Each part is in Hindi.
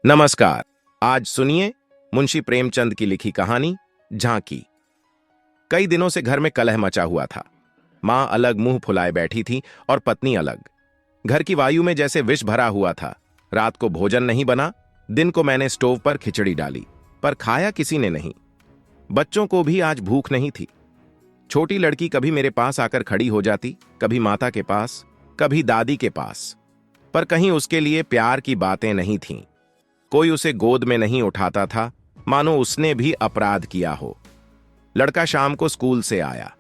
नमस्कार। आज सुनिए मुंशी प्रेमचंद की लिखी कहानी झांकी। कई दिनों से घर में कलह मचा हुआ था। मां अलग मुंह फुलाए बैठी थी और पत्नी अलग। घर की वायु में जैसे विष भरा हुआ था। रात को भोजन नहीं बना। दिन को मैंने स्टोव पर खिचड़ी डाली, पर खाया किसी ने नहीं। बच्चों को भी आज भूख नहीं थी। छोटी लड़की कभी मेरे पास आकर खड़ी हो जाती, कभी माता के पास, कभी दादी के पास, पर कहीं उसके लिए प्यार की बातें नहीं थीं। कोई उसे गोद में नहीं उठाता था, मानो उसने भी अपराध किया हो। लड़का शाम को स्कूल से आया।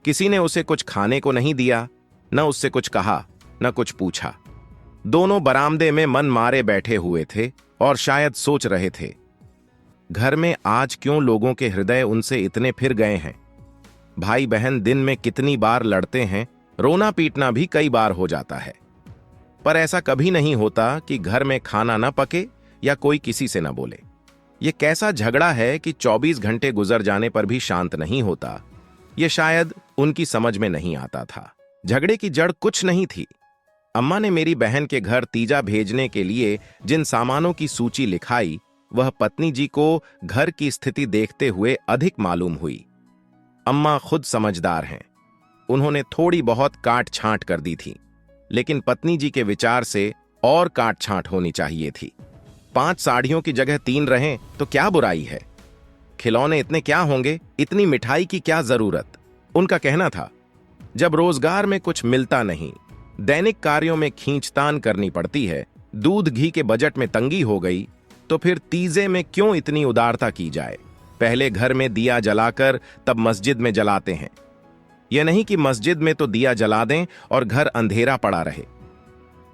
किसी ने उसे कुछ खाने को नहीं दिया, न उससे कुछ कहा, न कुछ पूछा। दोनों बरामदे में मन मारे बैठे हुए थे और शायद सोच रहे थे, घर में आज क्यों लोगों के हृदय उनसे इतने फिर गए हैं। भाई बहन दिन में कितनी बार लड़ते हैं, रोना पीटना भी कई बार हो जाता है, पर ऐसा कभी नहीं होता कि घर में खाना न पके या कोई किसी से न बोले। ये कैसा झगड़ा है कि 24 घंटे गुजर जाने पर भी शांत नहीं होता। ये शायद उनकी समझ में नहीं आता था। झगड़े की जड़ कुछ नहीं थी। अम्मा ने मेरी बहन के घर तीजा भेजने के लिए जिन सामानों की सूची लिखाई, वह पत्नी जी को घर की स्थिति देखते हुए अधिक मालूम हुई। अम्मा खुद समझदार हैं। उन्होंने थोड़ी बहुत काट छांट कर दी थी, लेकिन पत्नी जी के विचार से और काट छांट होनी चाहिए थी। 5 साड़ियों की जगह 3 रहें तो क्या बुराई है। खिलौने इतने क्या होंगे, इतनी मिठाई की क्या जरूरत। उनका कहना था, जब रोजगार में कुछ मिलता नहीं, दैनिक कार्यों में खींचतान करनी पड़ती है, दूध घी के बजट में तंगी हो गई, तो फिर तीजे में क्यों इतनी उदारता की जाए। पहले घर में दिया जलाकर तब मस्जिद में जलाते हैं। यह नहीं कि मस्जिद में तो दिया जला दें और घर अंधेरा पड़ा रहे।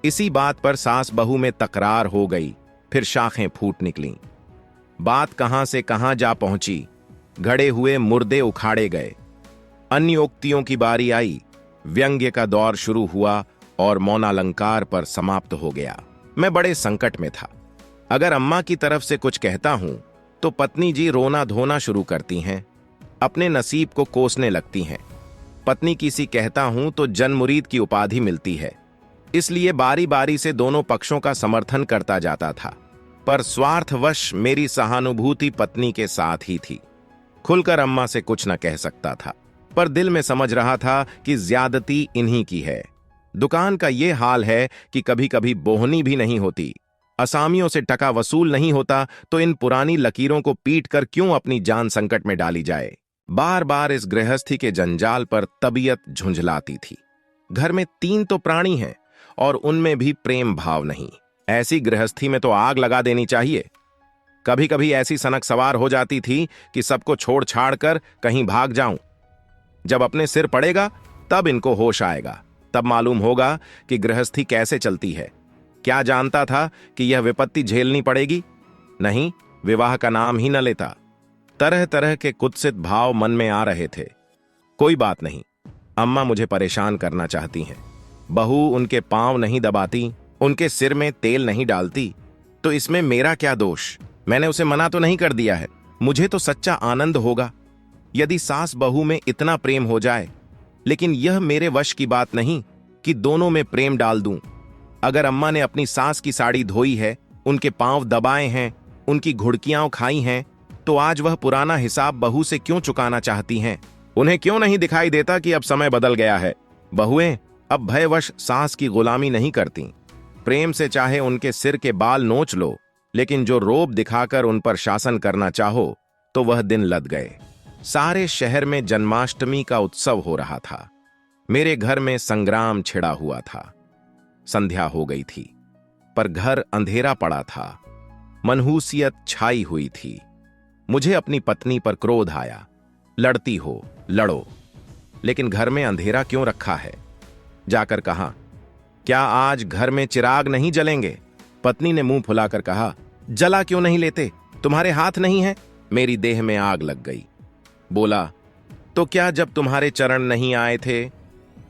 इसी बात पर सास बहू में तकरार हो गई, फिर शाखें फूट निकलीं। बात कहां से कहां जा पहुंची। घड़े हुए मुर्दे उखाड़े गए। अन्य उक्तियों की बारी आई। व्यंग्य का दौर शुरू हुआ और मौनालंकार पर समाप्त हो गया। मैं बड़े संकट में था। अगर अम्मा की तरफ से कुछ कहता हूं तो पत्नी जी रोना धोना शुरू करती हैं, अपने नसीब को कोसने लगती हैं। पत्नी किसी कहता हूं तो जनमुरीद की उपाधि मिलती है। इसलिए बारी बारी से दोनों पक्षों का समर्थन करता जाता था, पर स्वार्थवश मेरी सहानुभूति पत्नी के साथ ही थी। खुलकर अम्मा से कुछ न कह सकता था, पर दिल में समझ रहा था कि ज्यादती इन्हीं की है। दुकान का ये हाल है कि कभी कभी बोहनी भी नहीं होती, असामियों से टका वसूल नहीं होता, तो इन पुरानी लकीरों को पीट कर क्यों अपनी जान संकट में डाली जाए। बार बार इस गृहस्थी के जंजाल पर तबीयत झुंझलाती थी। घर में 3 तो प्राणी हैं और उनमें भी प्रेम भाव नहीं। ऐसी गृहस्थी में तो आग लगा देनी चाहिए। कभी कभी ऐसी सनक सवार हो जाती थी कि सबको छोड़ छाड़ कर कहीं भाग जाऊं। जब अपने सिर पड़ेगा तब इनको होश आएगा, तब मालूम होगा कि गृहस्थी कैसे चलती है। क्या जानता था कि यह विपत्ति झेलनी पड़ेगी। नहीं, विवाह का नाम ही न लेता। तरह तरह के कुत्सित भाव मन में आ रहे थे। कोई बात नहीं, अम्मा मुझे परेशान करना चाहती हैं। बहू उनके पांव नहीं दबाती, उनके सिर में तेल नहीं डालती, तो इसमें मेरा क्या दोष। मैंने उसे मना तो नहीं कर दिया है। मुझे तो सच्चा आनंद होगा यदि सास बहू में इतना प्रेम हो जाए, लेकिन यह मेरे वश की बात नहीं कि दोनों में प्रेम डाल दूं। अगर अम्मा ने अपनी सास की साड़ी धोई है, उनके पांव दबाए हैं, उनकी घुड़कियां खाई हैं, तो आज वह पुराना हिसाब बहू से क्यों चुकाना चाहती हैं। उन्हें क्यों नहीं दिखाई देता कि अब समय बदल गया है। बहुएं अब भयवश सास की गुलामी नहीं करती। प्रेम से चाहे उनके सिर के बाल नोच लो, लेकिन जो रोब दिखाकर उन पर शासन करना चाहो तो वह दिन लद गए। सारे शहर में जन्माष्टमी का उत्सव हो रहा था। मेरे घर में संग्राम छिड़ा हुआ था। संध्या हो गई थी, पर घर अंधेरा पड़ा था। मनहूसियत छाई हुई थी। मुझे अपनी पत्नी पर क्रोध आया। लड़ती हो लड़ो, लेकिन घर में अंधेरा क्यों रखा है। जाकर कहा, क्या आज घर में चिराग नहीं जलेंगे। पत्नी ने मुंह फुलाकर कहा, जला क्यों नहीं लेते, तुम्हारे हाथ नहीं है। मेरी देह में आग लग गई। बोला, तो क्या जब तुम्हारे चरण नहीं आए थे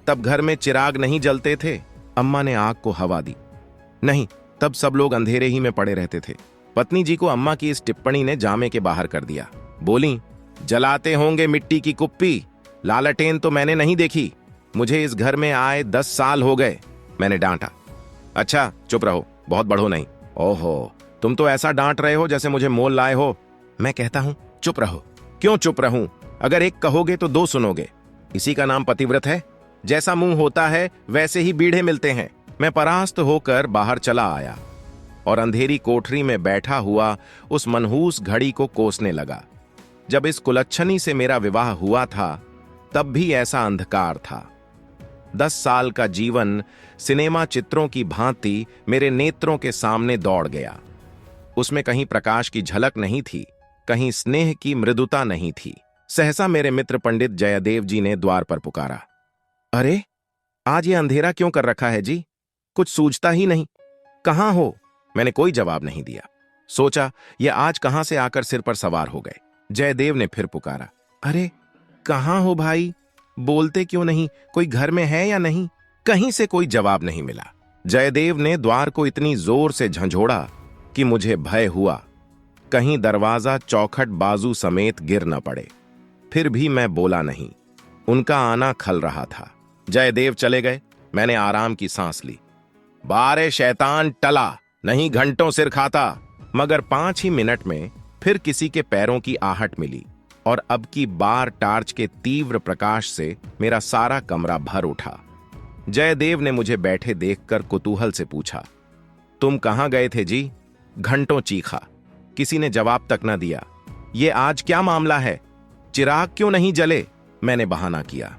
तब घर में चिराग नहीं जलते थे। अम्मा ने आग को हवा दी। नहीं, तब सब लोग अंधेरे ही में पड़े रहते थे। पत्नी जी को अम्मा की इस टिप्पणी ने जामे के बाहर कर दिया। बोली, जलाते होंगे मिट्टी की कुप्पी, लालटेन तो मैंने नहीं देखी। मुझे इस घर में आए 10 साल हो गए। मैंने डांटा। अच्छा चुप रहो, बहुत बढ़ो नहीं। ओहो, तुम तो ऐसा डांट रहे हो जैसे मुझे मोल लाए हो। मैं कहता हूं चुप रहो। क्यों चुप रहूं? अगर एक कहोगे तो दो सुनोगे। इसी का नाम पतिव्रत है। जैसा मुंह होता है वैसे ही बीढ़े मिलते हैं। मैं परास्त होकर बाहर चला आया और अंधेरी कोठरी में बैठा हुआ उस मनहूस घड़ी को कोसने लगा। जब इस कुलच्छनी से मेरा विवाह हुआ था तब भी ऐसा अंधकार था। 10 साल का जीवन सिनेमा चित्रों की भांति मेरे नेत्रों के सामने दौड़ गया। उसमें कहीं प्रकाश की झलक नहीं थी, कहीं स्नेह की मृदुता नहीं थी। सहसा मेरे मित्र पंडित जयदेव जी ने द्वार पर पुकारा। अरे, आज ये अंधेरा क्यों कर रखा है जी? कुछ सूझता ही नहीं। कहां हो? मैंने कोई जवाब नहीं दिया। सोचा ये आज कहां से आकर सिर पर सवार हो गए। जयदेव ने फिर पुकारा। अरे, कहां हो भाई? बोलते क्यों नहीं? कोई घर में है या नहीं? कहीं से कोई जवाब नहीं मिला। जयदेव ने द्वार को इतनी जोर से झंझोड़ा कि मुझे भय हुआ कहीं दरवाजा चौखट बाजू समेत गिर न पड़े। फिर भी मैं बोला नहीं। उनका आना खल रहा था। जयदेव चले गए। मैंने आराम की सांस ली। बारे शैतान टला, नहीं घंटों सिर खाता। मगर 5 ही मिनट में फिर किसी के पैरों की आहट मिली और अब की बार टार्च के तीव्र प्रकाश से मेरा सारा कमरा भर उठा। जयदेव ने मुझे बैठे देखकर कुतूहल से पूछा, तुम कहां गए थे जी? घंटों चीखा, किसी ने जवाब तक न दिया। ये आज क्या मामला है? चिराग क्यों नहीं जले? मैंने बहाना किया।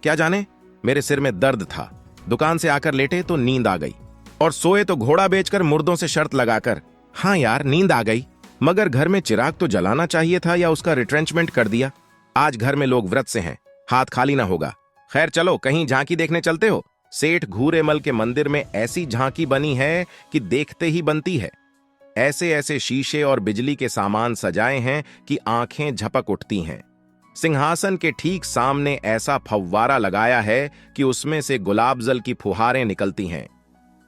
क्या जाने, मेरे सिर में दर्द था। दुकान से आकर लेटे तो नींद आ गई और सोए तो घोड़ा बेचकर मुर्दों से शर्त लगाकर। हाँ यार, नींद आ गई। मगर घर में चिराग तो जलाना चाहिए था या उसका रिट्रेंचमेंट कर दिया। आज घर में लोग व्रत से हैं, हाथ खाली ना होगा। खैर चलो, कहीं झांकी देखने चलते हो? सेठ घूरेमल के मंदिर में ऐसी झांकी बनी है कि देखते ही बनती है। ऐसे ऐसे शीशे और बिजली के सामान सजाए हैं कि आंखें झपक उठती हैं। सिंहासन के ठीक सामने ऐसा फव्वारा लगाया है कि उसमें से गुलाब जल की फुहारें निकलती हैं।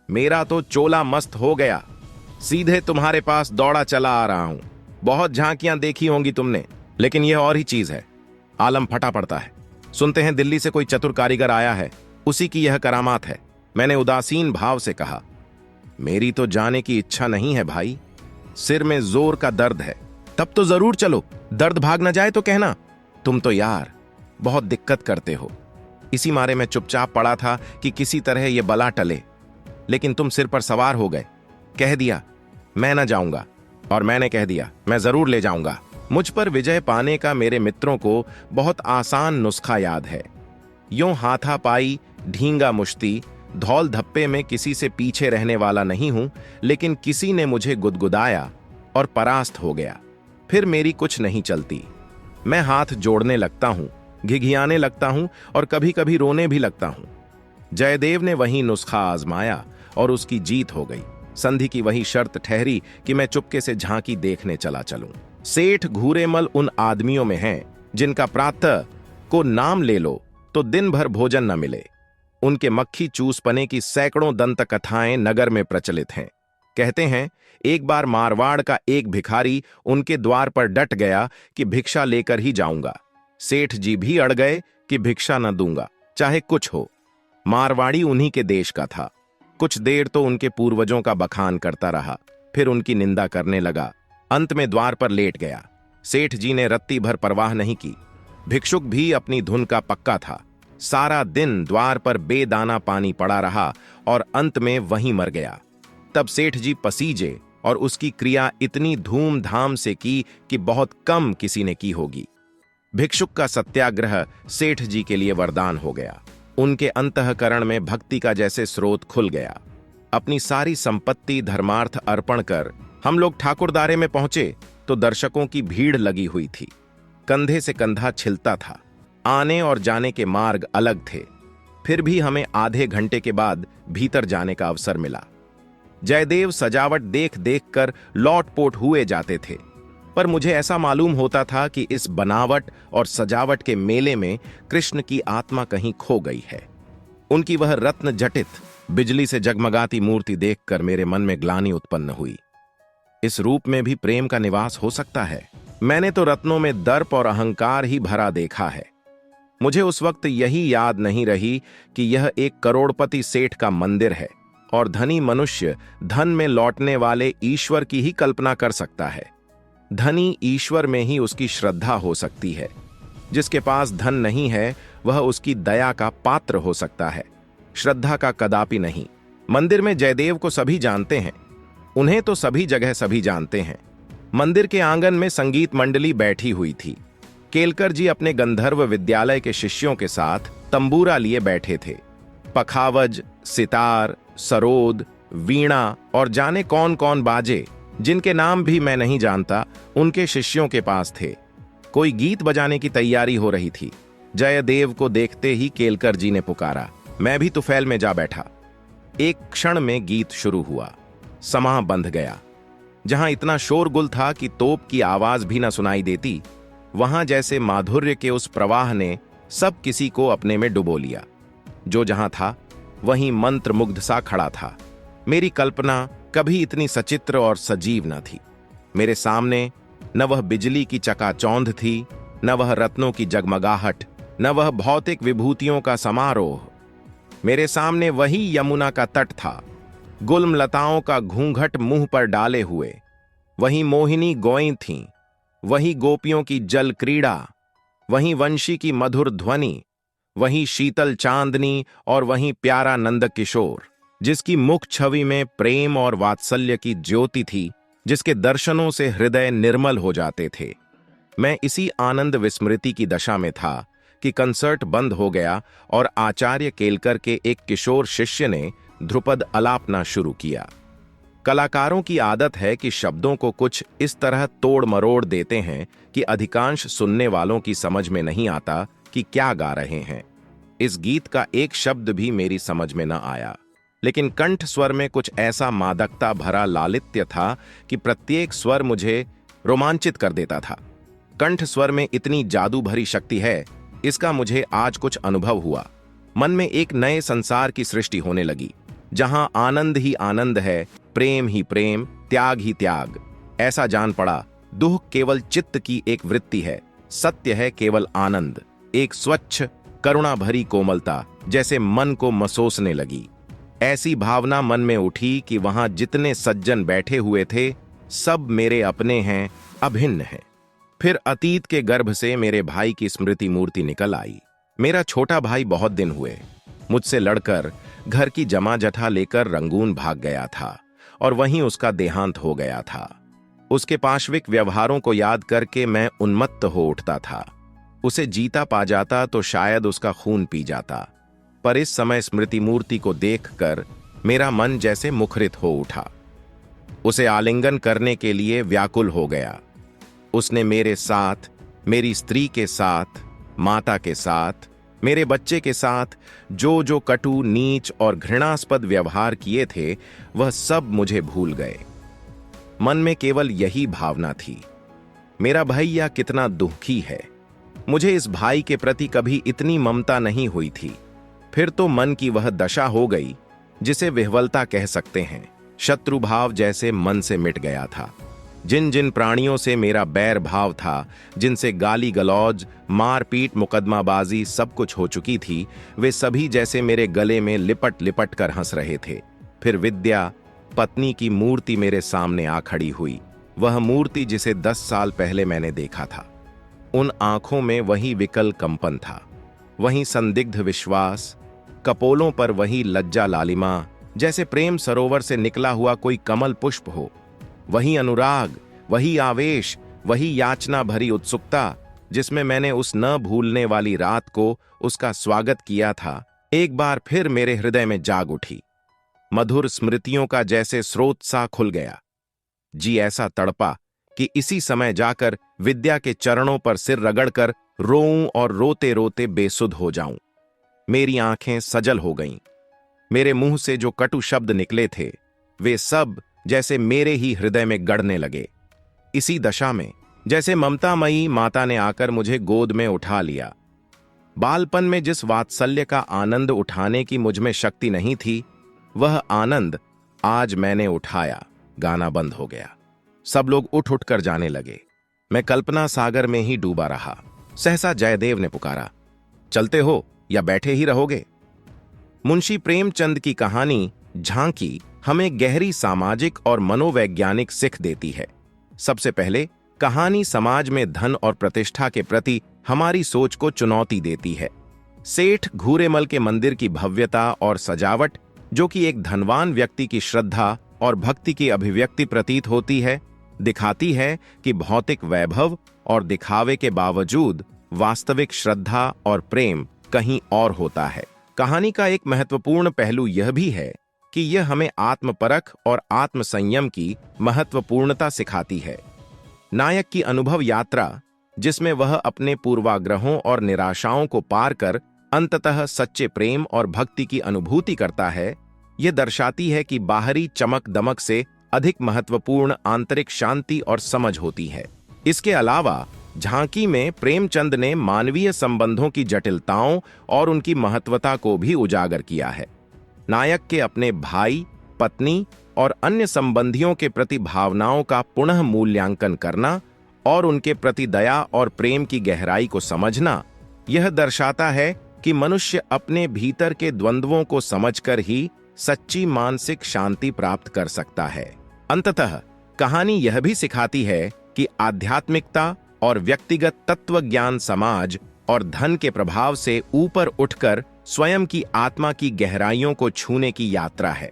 मेरा तो चोला मस्त हो गया। सीधे तुम्हारे पास दौड़ा चला आ रहा हूं। बहुत झांकियां देखी होंगी तुमने, लेकिन यह और ही चीज है। आलम फटा पड़ता है। सुनते हैं दिल्ली से कोई चतुर कारीगर आया है, उसी की यह करामात है। मैंने उदासीन भाव से कहा, मेरी तो जाने की इच्छा नहीं है भाई। सिर में जोर का दर्द है। तब तो जरूर चलो, दर्द भाग न जाए तो कहना। तुम तो यार बहुत दिक्कत करते हो। इसी मारे मैं चुपचाप पड़ा था कि किसी तरह यह बला टले, लेकिन तुम सिर पर सवार हो गए। कह दिया मैं न जाऊंगा, और मैंने कह दिया मैं जरूर ले जाऊंगा। मुझ पर विजय पाने का मेरे मित्रों को बहुत आसान नुस्खा याद है। यूं हाथापाई, ढींगा मुश्ती, धौल धप्पे में किसी से पीछे रहने वाला नहीं हूं, लेकिन किसी ने मुझे गुदगुदाया और परास्त हो गया। फिर मेरी कुछ नहीं चलती। मैं हाथ जोड़ने लगता हूं, घिघियाने लगता हूं और कभी कभी रोने भी लगता हूं। जयदेव ने वही नुस्खा आजमाया और उसकी जीत हो गई। संधि की वही शर्त ठहरी कि मैं चुपके से झांकी देखने चला चलूं। सेठ घूरेमल उन आदमियों में हैं जिनका प्रातः को नाम ले लो तो दिन भर भोजन न मिले। उनके मक्खी चूसपने की सैकड़ों दंत कथाएं नगर में प्रचलित हैं। कहते हैं एक बार मारवाड़ का एक भिखारी उनके द्वार पर डट गया कि भिक्षा लेकर ही जाऊंगा। सेठ जी भी अड़ गए कि भिक्षा न दूंगा, चाहे कुछ हो। मारवाड़ी उन्हीं के देश का था। कुछ देर तो उनके पूर्वजों का बखान करता रहा, फिर उनकी निंदा करने लगा। अंत में द्वार पर लेट गया। सेठ जी ने रत्ती भर परवाह नहीं की। भिक्षुक भी अपनी धुन का पक्का था। सारा दिन द्वार पर बेदाना पानी पड़ा रहा और अंत में वहीं मर गया। तब सेठ जी पसीजे और उसकी क्रिया इतनी धूमधाम से की कि बहुत कम किसी ने की होगी। भिक्षुक का सत्याग्रह सेठ जी के लिए वरदान हो गया। उनके अंतःकरण में भक्ति का जैसे स्रोत खुल गया। अपनी सारी संपत्ति धर्मार्थ अर्पण कर हम लोग ठाकुरदारे में पहुंचे तो दर्शकों की भीड़ लगी हुई थी। कंधे से कंधा छिलता था। आने और जाने के मार्ग अलग थे। फिर भी हमें आधे घंटे के बाद भीतर जाने का अवसर मिला। जयदेव सजावट देख देख कर लौटपोट हुए जाते थे, पर मुझे ऐसा मालूम होता था कि इस बनावट और सजावट के मेले में कृष्ण की आत्मा कहीं खो गई है। उनकी वह रत्न जटित, बिजली से जगमगाती मूर्ति देखकर मेरे मन में ग्लानि उत्पन्न हुई। इस रूप में भी प्रेम का निवास हो सकता है? मैंने तो रत्नों में दर्प और अहंकार ही भरा देखा है। मुझे उस वक्त यही याद नहीं रही कि यह एक करोड़पति सेठ का मंदिर है। और धनी मनुष्य धन में लौटने वाले ईश्वर की ही कल्पना कर सकता है। धनी ईश्वर में ही उसकी श्रद्धा हो सकती है। जिसके पास धन नहीं है वह उसकी दया का पात्र हो सकता है, श्रद्धा का कदापि नहीं। मंदिर में जयदेव को सभी जानते हैं, उन्हें तो सभी जगह सभी जानते हैं। मंदिर के आंगन में संगीत मंडली बैठी हुई थी। केलकर जी अपने गंधर्व विद्यालय के शिष्यों के साथ तंबूरा लिए बैठे थे। पखावज, सितार, सरोद, वीणा और जाने कौन कौन बाजे, जिनके नाम भी मैं नहीं जानता, उनके शिष्यों के पास थे। कोई गीत बजाने की तैयारी हो रही थी। जयदेव को देखते ही केलकर जी ने पुकारा। मैं भी तुफैल में जा बैठा। एक क्षण में गीत शुरू हुआ। समां बंध गया। जहां इतना शोरगुल था कि तोप की आवाज भी न सुनाई देती, वहां जैसे माधुर्य के उस प्रवाह ने सब किसी को अपने में डुबो लिया। जो जहां था वहीं मंत्रमुग्ध सा खड़ा था। मेरी कल्पना कभी इतनी सचित्र और सजीव न थी। मेरे सामने न वह बिजली की चकाचौंध थी, न वह रत्नों की जगमगाहट, न वह भौतिक विभूतियों का समारोह। मेरे सामने वही यमुना का तट था, गुल्म लताओं का घूंघट मुंह पर डाले हुए। वही मोहिनी गौएं थीं, वही गोपियों की जल क्रीड़ा, वही वंशी की मधुर ध्वनि, वही शीतल चांदनी और वही प्यारा नंद किशोर, जिसकी मुख छवि में प्रेम और वात्सल्य की ज्योति थी, जिसके दर्शनों से हृदय निर्मल हो जाते थे। मैं इसी आनंद विस्मृति की दशा में था कि कंसर्ट बंद हो गया और आचार्य केलकर के एक किशोर शिष्य ने ध्रुपद अलापना शुरू किया। कलाकारों की आदत है कि शब्दों को कुछ इस तरह तोड़ मरोड़ देते हैं कि अधिकांश सुनने वालों की समझ में नहीं आता कि क्या गा रहे हैं। इस गीत का एक शब्द भी मेरी समझ में न आया, लेकिन कंठ स्वर में कुछ ऐसा मादकता भरा लालित्य था कि प्रत्येक स्वर मुझे रोमांचित कर देता था। कंठ स्वर में इतनी जादू भरी शक्ति है, इसका मुझे आज कुछ अनुभव हुआ। मन में एक नए संसार की सृष्टि होने लगी, जहां आनंद ही आनंद है, प्रेम ही प्रेम, त्याग ही त्याग। ऐसा जान पड़ा, दुख केवल चित्त की एक वृत्ति है, सत्य है केवल आनंद। एक स्वच्छ करुणा भरी कोमलता जैसे मन को मसोसने लगी। ऐसी भावना मन में उठी कि वहां जितने सज्जन बैठे हुए थे सब मेरे अपने हैं, अभिन्न हैं। फिर अतीत के गर्भ से मेरे भाई की स्मृति मूर्ति निकल आई। मेरा छोटा भाई बहुत दिन हुए मुझसे लड़कर घर की जमा जठा लेकर रंगून भाग गया था और वहीं उसका देहांत हो गया था। उसके पाशविक व्यवहारों को याद करके मैं उन्मत्त हो उठता था। उसे जीता पा जाता तो शायद उसका खून पी जाता, पर इस समय स्मृति मूर्ति को देखकर मेरा मन जैसे मुखरित हो उठा। उसे आलिंगन करने के लिए व्याकुल हो गया। उसने मेरे साथ, मेरी स्त्री के साथ, माता के साथ, मेरे बच्चे के साथ जो जो कटु, नीच और घृणास्पद व्यवहार किए थे, वह सब मुझे भूल गए। मन में केवल यही भावना थी, मेरा भैया कितना दुखी है। मुझे इस भाई के प्रति कभी इतनी ममता नहीं हुई थी। फिर तो मन की वह दशा हो गई जिसे विह्वलता कह सकते हैं। शत्रुभाव जैसे मन से मिट गया था। जिन जिन प्राणियों से मेरा बैर भाव था, जिनसे गाली गलौज, मारपीट, मुकदमाबाजी सब कुछ हो चुकी थी, वे सभी जैसे मेरे गले में लिपट लिपट कर हंस रहे थे। फिर विद्या, पत्नी की मूर्ति मेरे सामने आ खड़ी हुई। वह मूर्ति जिसे 10 साल पहले मैंने देखा था। उन आंखों में वही विकल कंपन था, वही संदिग्ध विश्वास, कपोलों पर वही लज्जा लालिमा, जैसे प्रेम सरोवर से निकला हुआ कोई कमल पुष्प हो। वही अनुराग, वही आवेश, वही याचना भरी उत्सुकता जिसमें मैंने उस न भूलने वाली रात को उसका स्वागत किया था, एक बार फिर मेरे हृदय में जाग उठी। मधुर स्मृतियों का जैसे स्रोत सा खुल गया। जी ऐसा तड़पा कि इसी समय जाकर विद्या के चरणों पर सिर रगड़कर रोऊं और रोते रोते बेसुध हो जाऊं। मेरी आंखें सजल हो गईं। मेरे मुंह से जो कटु शब्द निकले थे, वे सब जैसे मेरे ही हृदय में गड़ने लगे। इसी दशा में जैसे ममतामयी माता ने आकर मुझे गोद में उठा लिया। बालपन में जिस वात्सल्य का आनंद उठाने की मुझ में शक्ति नहीं थी, वह आनंद आज मैंने उठाया। गाना बंद हो गया। सब लोग उठ उठ कर जाने लगे। मैं कल्पना सागर में ही डूबा रहा। सहसा जयदेव ने पुकारा, चलते हो या बैठे ही रहोगे? मुंशी प्रेमचंद की कहानी झांकी हमें गहरी सामाजिक और मनोवैज्ञानिक सीख देती है। सबसे पहले कहानी समाज में धन और प्रतिष्ठा के प्रति हमारी सोच को चुनौती देती है। सेठ घूरेमल के मंदिर की भव्यता और सजावट, जो कि एक धनवान व्यक्ति की श्रद्धा और भक्ति की अभिव्यक्ति प्रतीत होती है, दिखाती है कि भौतिक वैभव और दिखावे के बावजूद वास्तविक श्रद्धा और प्रेम कहीं और होता है। कहानी का एक महत्वपूर्ण पहलू यह भी है कि यह हमें आत्मपरख और आत्मसंयम की महत्वपूर्णता सिखाती है। नायक की अनुभव यात्रा, जिसमें वह अपने पूर्वाग्रहों और निराशाओं को पार कर अंततः सच्चे प्रेम और भक्ति की अनुभूति करता है, यह दर्शाती है कि बाहरी चमक दमक से अधिक महत्वपूर्ण आंतरिक शांति और समझ होती है। इसके अलावा झांकी में प्रेमचंद ने मानवीय संबंधों की जटिलताओं और उनकी महत्वता को भी उजागर किया है। नायक के अपने भाई, पत्नी और अन्य संबंधियों के प्रति भावनाओं का पुनः मूल्यांकन करना और उनके प्रति दया और प्रेम की गहराई को समझना, यह दर्शाता है कि मनुष्य अपने भीतर के द्वंद्वों को समझकर ही सच्ची मानसिक शांति प्राप्त कर सकता है। अंततः कहानी यह भी सिखाती है कि आध्यात्मिकता और व्यक्तिगत तत्वज्ञान समाज और धन के प्रभाव से ऊपर उठकर स्वयं की आत्मा की गहराइयों को छूने की यात्रा है।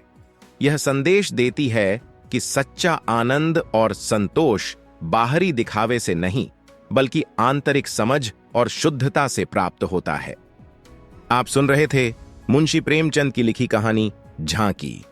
यह संदेश देती है कि सच्चा आनंद और संतोष बाहरी दिखावे से नहीं, बल्कि आंतरिक समझ और शुद्धता से प्राप्त होता है। आप सुन रहे थे मुंशी प्रेमचंद की लिखी कहानी झांकी।